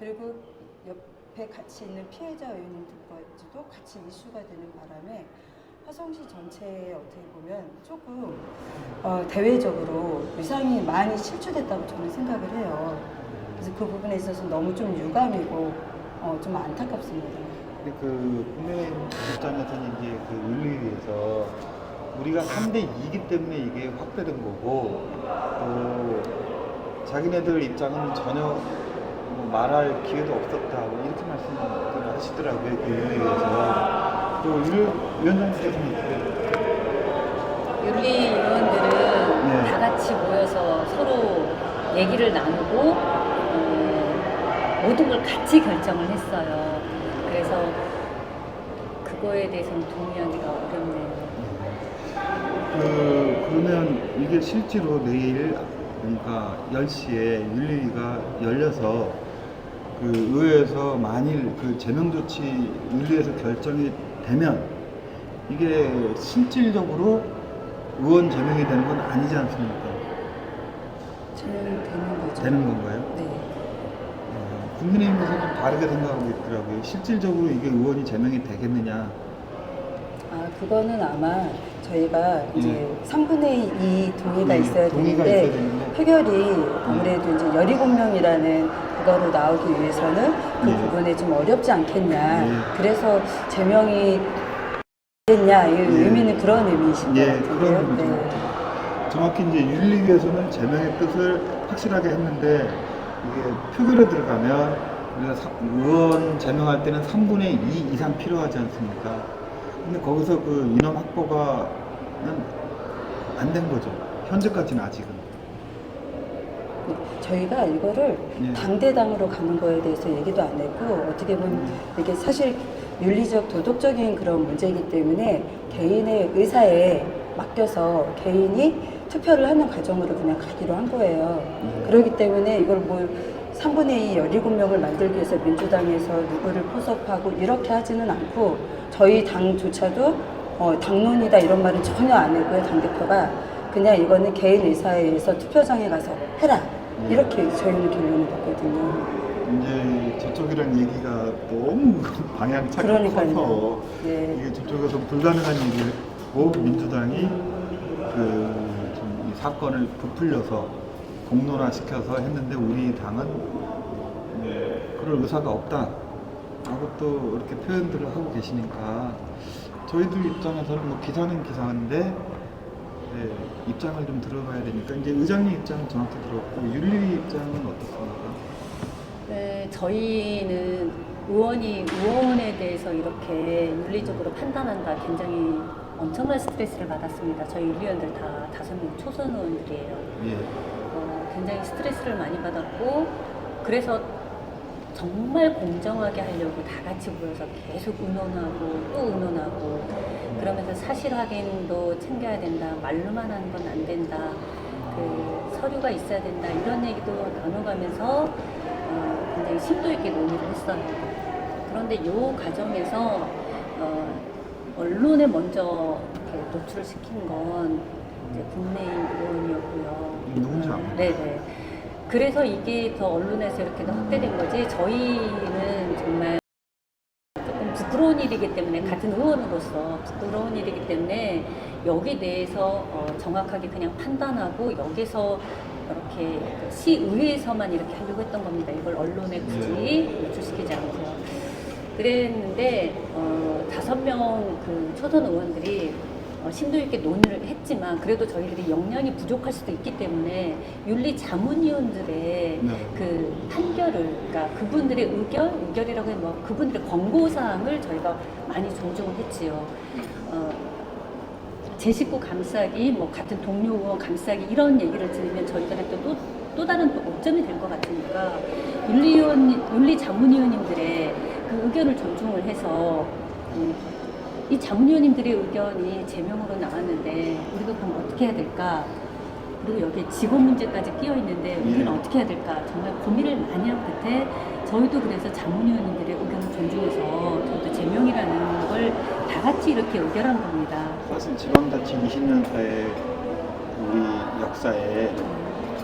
그리고 옆에 같이 있는 피해자 의원님들까지도 같이 이슈가 되는 바람에 화성시 전체에 어떻게 보면 조금 대외적으로 위상이 많이 실추됐다고 저는 생각을 해요. 그래서 그 부분에 있어서 너무 좀 유감이고 좀 안타깝습니다. 근데 그 국민의힘 입장에서는 이제 그 윤리위에서 우리가 3대 2이기 때문에 이게 확대된 거고 또 자기네들 입장은 전혀 뭐 말할 기회도 없었다 뭐 이렇게 말씀을 하시더라고요. 그 윤리위에서 또 위원장님께서는 어떻게 윤리위원들은 네. 다 같이 모여서 서로 얘기를 나누고 모든 걸 같이 결정을 했어요. 그래서 그거에 대해서는 동의하기가 어렵네요. 그러면 이게 실제로 내일 그러니까 10시에 윤리위가 열려서 그 의회에서 만일 그 제명 조치 윤리에서 결정이 되면 이게 실질적으로 의원 제명이 되는 건 아니지 않습니까? 저는 되는 거죠. 되는 건가요? 네. 국민의힘에서 좀 다르게 생각하고 있더라고요. 실질적으로 이게 의원이 제명이 되겠느냐? 그거는 아마 저희가 이제 3분의 2 동의가 있어야 동의가 되는데 있어야 되는데. 표결이 아무래도 이제 17명이라는 그거로 나오기 위해서는 그 예. 부분에 좀 어렵지 않겠냐. 예. 그래서 제명이 됐냐 이 의미는 그런 의미이신 것 예, 같은데요. 그런 의미죠. 네. 정확히 이제 윤리위에서는 제명의 뜻을 확실하게 했는데 이게 표결에 들어가면 우리가 의원 제명할 때는 3분의 2 이상 필요하지 않습니까? 근데 거기서 그 인원 확보가 안 된 거죠. 현재까지는 아직은. 저희가 이거를 예. 당대당으로 가는 거에 대해서 얘기도 안 했고 어떻게 보면 이게 사실 윤리적 도덕적인 그런 문제이기 때문에 개인의 의사에 맡겨서 개인이 투표를 하는 과정으로 그냥 가기로 한 거예요. 그렇기 때문에 이걸 뭐 3분의 2 17명을 만들기 위해서 민주당에서 누구를 포섭하고 이렇게 하지는 않고 저희 당조차도 당론이다 이런 말은 전혀 안 했고요. 당대표가 그냥 이거는 개인 의사에 의해서 투표장에 가서 해라 이렇게 저희는 결론을 냈거든요. 이제 저쪽이랑 얘기가 너무 방향차가 그러니까요. 커서 네. 이게 저쪽에서 불가능한 얘기를 꼭 민주당이 이 사건을 부풀려서 공론화시켜서 했는데 우리 당은 그럴 의사가 없다 하고 또 이렇게 표현들을 하고 계시니까 저희들 입장에서는 뭐 기사는 기사인데 입장을 좀 들어봐야 되니까 이제 의장님 입장은 정확히 들었고 윤리 입장은 어떻습니까? 네, 저희는 의원에 대해서 이렇게 윤리적으로 판단한다 굉장히 엄청난 스트레스를 받았습니다. 저희 윤리위원들 다 5명 초선 의원들이에요. 예. 굉장히 스트레스를 많이 받았고 그래서 정말 공정하게 하려고 다 같이 모여서 계속 의논하고 또 의논하고 그러면서 사실 확인도 챙겨야 된다. 말로만 하는 건 안 된다. 그 서류가 있어야 된다. 이런 얘기도 나눠가면서 굉장히 심도 있게 논의를 했어요. 그런데 이 과정에서 언론에 먼저 이렇게 노출을 시킨 건 이제 국내인 의원이었고요. 누군지 압니다. 네네. 그래서 이게 더 언론에서 이렇게 더 확대된 거지 저희는 정말 조금 부끄러운 일이기 때문에 같은 의원으로서 부끄러운 일이기 때문에 여기 대해서 정확하게 그냥 판단하고 여기서 이렇게 시의회에서만 이렇게 하려고 했던 겁니다. 이걸 언론에 굳이 노출시키지 않고요. 그랬는데 5명 그 초선 의원들이 심도 있게 논의를 했지만 그래도 저희들이 역량이 부족할 수도 있기 때문에 윤리 자문위원들의 그 판결을 그러니까 그분들의 의결이라고 해서 뭐 그분들의 권고사항을 저희가 많이 존중을 했지요. 제 식구 감싸기, 뭐 같은 동료 의원 감싸기 이런 얘기를 들으면 저희들한테 또 다른 또 오점이 될 것 같으니까 윤리 자문위원님들의 그 의견을 존중을 해서 이 자문위원님들의 의견이 제명으로 나왔는데 우리가 그럼 어떻게 해야 될까? 그리고 여기에 직원 문제까지 끼어 있는데 우리는 어떻게 해야 될까? 정말 고민을 많이 한 끝에 저희도 그래서 자문위원님들의 의견을 존중해서 저희도 제명이라는 걸 다 같이 이렇게 의결한 겁니다. 사실 지방자치 20년사의 우리 역사에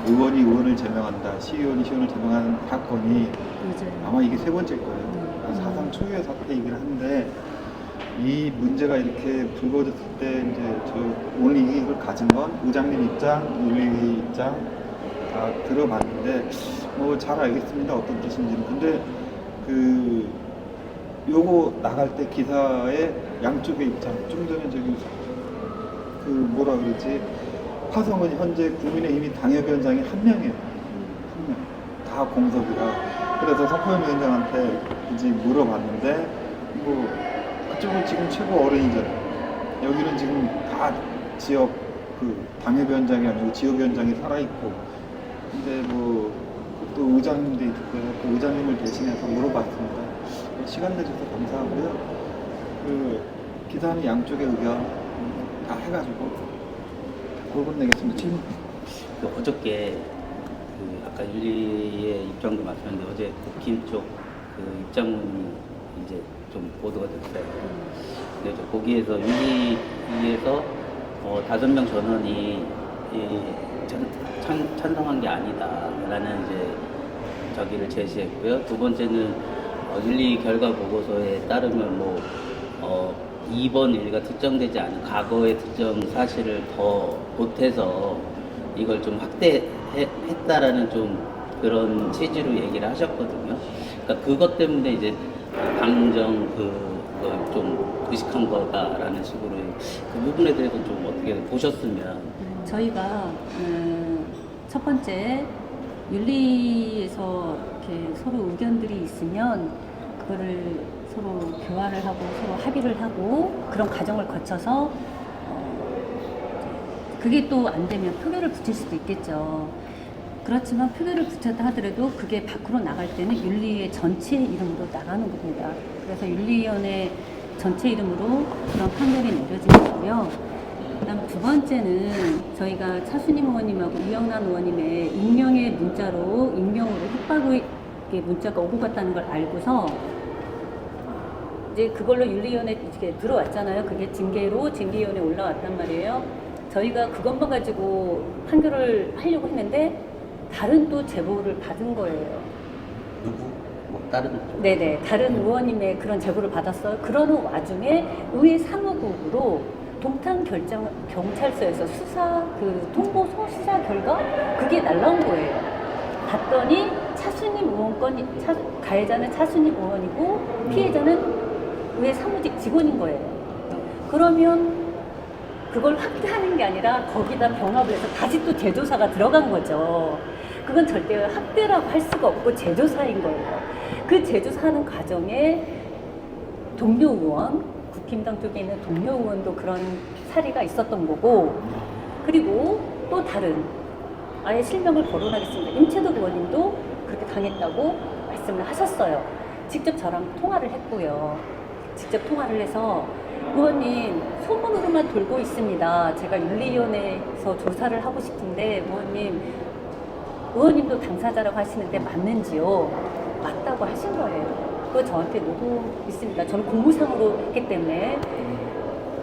의원이 의원을 제명한다, 시의원이 시의원을 제명하는 사건이 맞아요. 아마 이게 세 번째일 거예요. 사상 초유의 사태이긴 한데 이 문제가 이렇게 불거졌을 때 이제 저 오늘 이걸 가진 건 의장님 입장, 윤리위 입장 다 들어봤는데 뭐 잘 알겠습니다 어떤 뜻인지는. 근데 그 요거 나갈 때 기사의 양쪽의 입장 좀 전에 저기 그 뭐라 그러지 화성은 현재 국민의힘이 당협위원장이 한 명이에요. 한 명. 다 공석이라. 그래서 석호영 위원장한테 이제 물어봤는데 뭐 그쪽은 지금 최고 어른이잖아요. 여기는 지금 다 지역 그 당협위원장이 아니고 지역위원장이 살아있고 근데 뭐 또 의장님도 있고 그 의장님을 대신해서 물어봤습니다. 시간 내줘서 감사하고요. 그 기사는 양쪽의 의견 다 해가지고 골고루 내겠습니다. 질문. 그 어저께 그 아까 윤리의 입장도 말씀했는데 어제 국힘 쪽 그 입장문이 이제 좀 보도가 됐어요. 근데 이제 거기에서 윤리위에서 5명 전원이 찬성한 게 아니다라는 이제 저기를 제시했고요. 두 번째는 윤리 결과 보고서에 따르면 2번 윤리가 특정되지 않은 과거의 특정 사실을 더 보태서 이걸 좀 확대했다라는 좀 그런 취지로 얘기를 하셨거든요. 그러니까 그것 때문에 이제 강정 그걸 좀 의식한 거다라는 식으로 그 부분에 대해서 좀 어떻게 보셨으면. 저희가 첫 번째 윤리에서 이렇게 서로 의견들이 있으면 그거를 서로 교화를 하고 서로 합의를 하고 그런 과정을 거쳐서 그게 또 안 되면 표결을 붙일 수도 있겠죠. 그렇지만 표결을 붙였다 하더라도 그게 밖으로 나갈 때는 윤리위의 전체 이름으로 나가는 겁니다. 그래서 윤리위원회 전체 이름으로 그런 판결이 내려지는 거고요. 그다음 두 번째는 저희가 차순임 의원님하고 이영란 의원님의 익명의 문자로 익명으로 협박의 문자가 오고 갔다는 걸 알고서 이제 그걸로 윤리위원회 이렇게 들어왔잖아요. 그게 징계위원회에 올라왔단 말이에요. 저희가 그것만 가지고 판결을 하려고 했는데 다른 또 제보를 받은 거예요. 누구? 뭐 다른? 네네, 다른 의원님의 그런 제보를 받았어요. 그러는 와중에 의회 사무국으로 동탄 경찰서에서 통보소 수사 결과 그게 날라온 거예요. 봤더니 차순임 의원 가해자는 차순임 의원이고 피해자는 의회 사무직 직원인 거예요. 그러면 그걸 확대하는 게 아니라 거기다 병합을 해서 다시 또 재조사가 들어간 거죠. 그건 절대 확대라고 할 수가 없고 재조사인 거예요. 그 재조사하는 과정에 동료 의원, 국힘당 쪽에 있는 동료 의원도 그런 사례가 있었던 거고, 그리고 또 다른 아예 실명을 거론하겠습니다. 임채덕 의원님도 그렇게 당했다고 말씀을 하셨어요. 직접 저랑 통화를 했고요. 직접 통화를 해서 의원님 소문으로만 돌고 있습니다. 제가 윤리위원회에서 조사를 하고 싶은데 의원님도 당사자라고 하시는데 맞는지요? 맞다고 하신 거예요. 그거 저한테 녹음 있습니다. 저는 공무상으로 했기 때문에.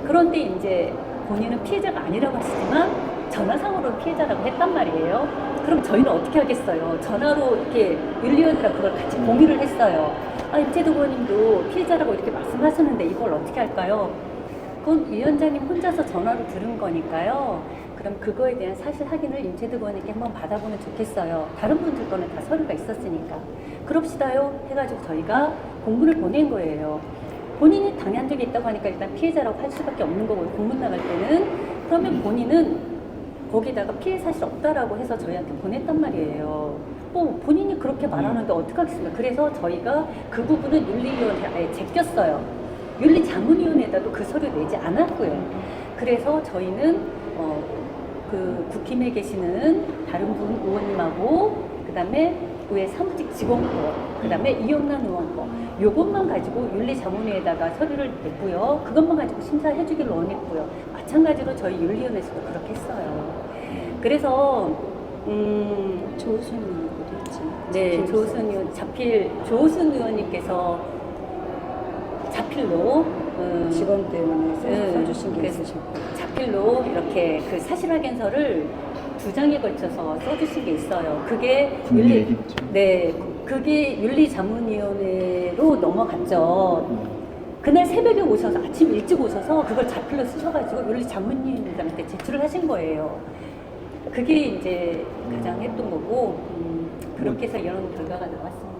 그런데 이제 본인은 피해자가 아니라고 하시지만 전화상으로 피해자라고 했단 말이에요. 그럼 저희는 어떻게 하겠어요? 전화로 이렇게 윤리위원회랑 그걸 같이 공유를 했어요. 임채덕 의원님도 피해자라고 이렇게 말씀하셨는데 이걸 어떻게 할까요? 그건 위원장님 혼자서 전화로 들은 거니까요. 그럼 그거에 대한 사실 확인을 임채덕 의원님께 한번 받아보면 좋겠어요. 다른 분들 거는 다 서류가 있었으니까. 그럽시다요 해가지고 저희가 공문을 보낸 거예요. 본인이 당한 적이 있다고 하니까 일단 피해자라고 할 수밖에 없는 거고 공문 나갈 때는. 그러면 본인은 거기다가 피해 사실 없다라고 해서 저희한테 보냈단 말이에요. 본인이 그렇게 말하는데 어떡하겠습니까? 그래서 저희가 그 부분은 윤리위원회에 아예 제꼈어요. 윤리자문위원회에다도 그 서류 내지 않았고요. 그래서 저희는 그 국힘에 계시는 다른 분 의원님하고 그다음에 의회 사무직 직원 거, 그다음에 이영란 의원 거, 요것만 가지고 윤리자문위에다가 서류를 냈고요. 그것만 가지고 심사해 주기를 원했고요. 마찬가지로 저희 윤리위원회에서도 그렇게 했어요. 그래서 조순 의원도 있지. 네, 조순 의원님께서 자필로 직원 때문에 써주신 게 그래서 있으셨고. 자필로 이렇게 그 사실 확인서를 두 장에 걸쳐서 써주신 게 있어요. 그게 국민 얘기죠. 네, 그게 윤리자문위원회로 넘어갔죠. 그날 새벽에 오셔서 아침 일찍 오셔서 그걸 자필로 쓰셔가지고 윤리자문위원장한테 제출을 하신 거예요. 그게 이제 가장 했던 거고 그렇게 해서 이런 결과가 나왔습니다.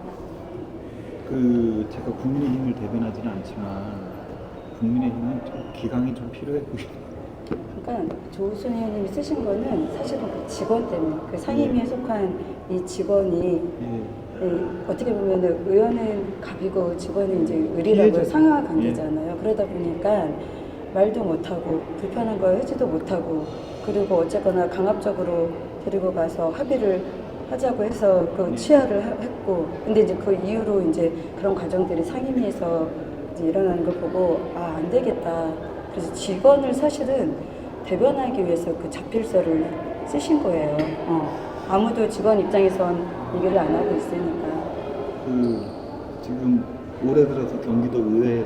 제가 국민의힘을 대변하지는 않지만 국민의힘은 좀 기강이 좀 필요해 보여요. 그러니까 조우순 의원님이 쓰신 거는 사실은 그 직원 때문에 그 상임위에 속한 이 직원이 어떻게 보면 의원은 갑이고 직원은 이제 의리라고 피해자죠. 상하 관계잖아요. 그러다 보니까 말도 못하고 불편한 거 하지도 못하고 그리고 어쨌거나 강압적으로 데리고 가서 합의를 하자고 해서 그 취하를 했고 근데 이제 그 이후로 이제 그런 과정들이 상임위에서 이제 일어나는 걸 보고 아, 안 되겠다. 그래서 직원을 사실은 대변하기 위해서 그 자필서를 쓰신 거예요. 아무도 직원 입장에선 얘기를 안 하고 있으니까. 지금 올해 들어서 경기도 의회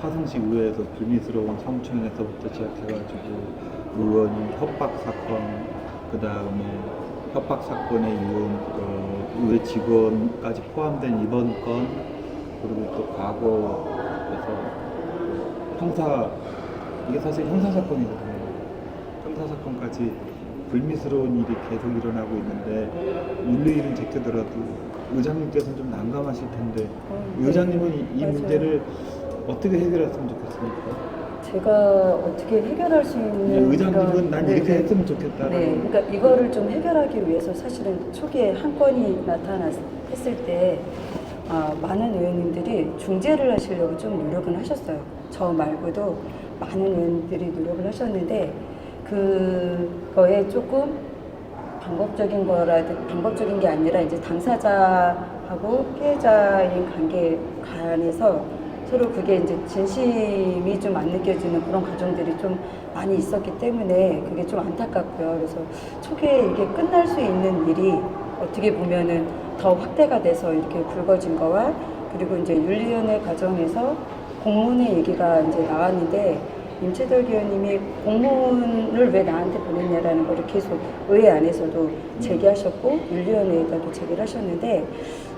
화성시 의회에서 불미스러운 성추행에서부터 시작해가지고 의원이 협박 사건, 그 다음에 협박 사건에 이은 의회 직원까지 포함된 이번 건, 그리고 또 과거에서 이게 사실 형사 사건이거든요. 형사 사건까지 불미스러운 일이 계속 일어나고 있는데 윤리위는 제껴더라도 의장님께서는 좀 난감하실 텐데 의장님은 이 맞아요. 문제를 어떻게 해결했으면 좋겠습니까? 제가 어떻게 해결할 수 있는 그냥 의장님은 그런- 난 네, 이렇게 네. 했으면 좋겠다. 네, 그러니까 이거를 좀 해결하기 위해서 사실은 초기에 한 건이 나타났을 때 많은 의원님들이 중재를 하시려고 좀 노력은 하셨어요. 저 말고도 많은 의원들이 노력을 하셨는데 그거에 조금 방법적인 게 아니라 이제 당사자하고 피해자인 관계 간에서 서로 그게 이제 진심이 좀 안 느껴지는 그런 과정들이 좀 많이 있었기 때문에 그게 좀 안타깝고요. 그래서 초기에 이게 끝날 수 있는 일이 어떻게 보면은 더 확대가 돼서 이렇게 불거진 거와 그리고 이제 윤리위원회 과정에서 공문의 얘기가 이제 나왔는데 임채덕 의원님이 공문을 왜 나한테 보냈냐라는 걸 계속 의회 안에서도 제기하셨고 윤리위원회에다도 제기를 하셨는데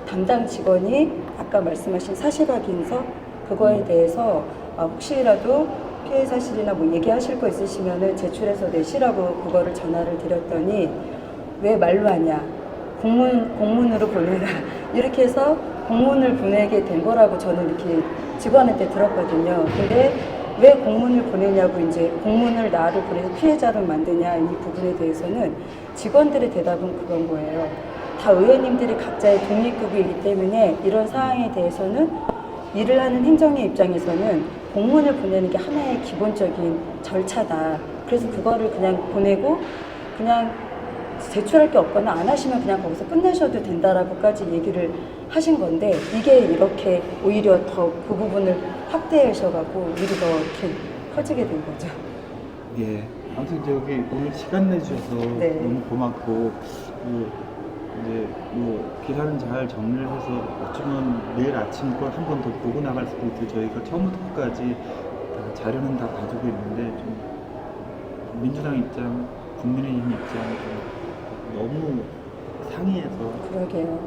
담당 직원이 아까 말씀하신 사실확인서 그거에 대해서 혹시라도 피해 사실이나 뭐 얘기하실 거 있으시면은 제출해서 내시라고 그거를 전화를 드렸더니 왜 말로 하냐 공문으로 보내라 이렇게 해서 공문을 보내게 된 거라고 저는 이렇게 직원한테 들었거든요. 근데 왜 공문을 보내냐고 이제 공문을 나를 보내서 피해자를 만드냐 이 부분에 대해서는 직원들의 대답은 그런 거예요. 다 의원님들이 각자의 독립급이기 때문에 이런 사항에 대해서는 일을 하는 행정의 입장에서는 공문을 보내는 게 하나의 기본적인 절차다. 그래서 그거를 그냥 보내고 그냥 제출할 게 없거나 안 하시면 그냥 거기서 끝내셔도 된다라고까지 얘기를 하신 건데 이게 이렇게 오히려 더 그 부분을 확대하셔가지고 일이 더 이렇게 커지게 된 거죠. 예. 아무튼 저기 오늘 시간 내주셔서 네. 너무 고맙고 이제 기사는 잘 정리를 해서 어쩌면 내일 아침 걸 한 번 더 보고 나갈 수도 있고 저희가 처음부터 끝까지 다 자료는 다 가지고 있는데 좀 민주당 입장, 국민의힘 입장 너무 상이해서 그러게요.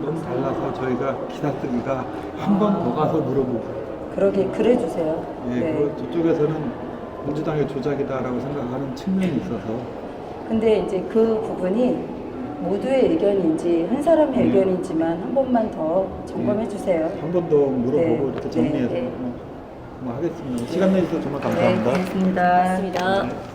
너무 달라서 저희가 기사 쓰기가 한 번 더 가서 물어보고 그래 주세요. 예, 네. 그리고 저쪽에서는 민주당의 조작이다라고 생각하는 측면이 있어서 근데 이제 그 부분이 모두의 의견인지 한 사람의 의견이지만 한 번만 더 점검해 주세요. 한 번 더 물어보고 네, 이렇게 정리해서 네, 네. 뭐 하겠습니다. 시간 내주셔서 정말 네, 감사합니다. 고맙습니다. 맞습니다. 네.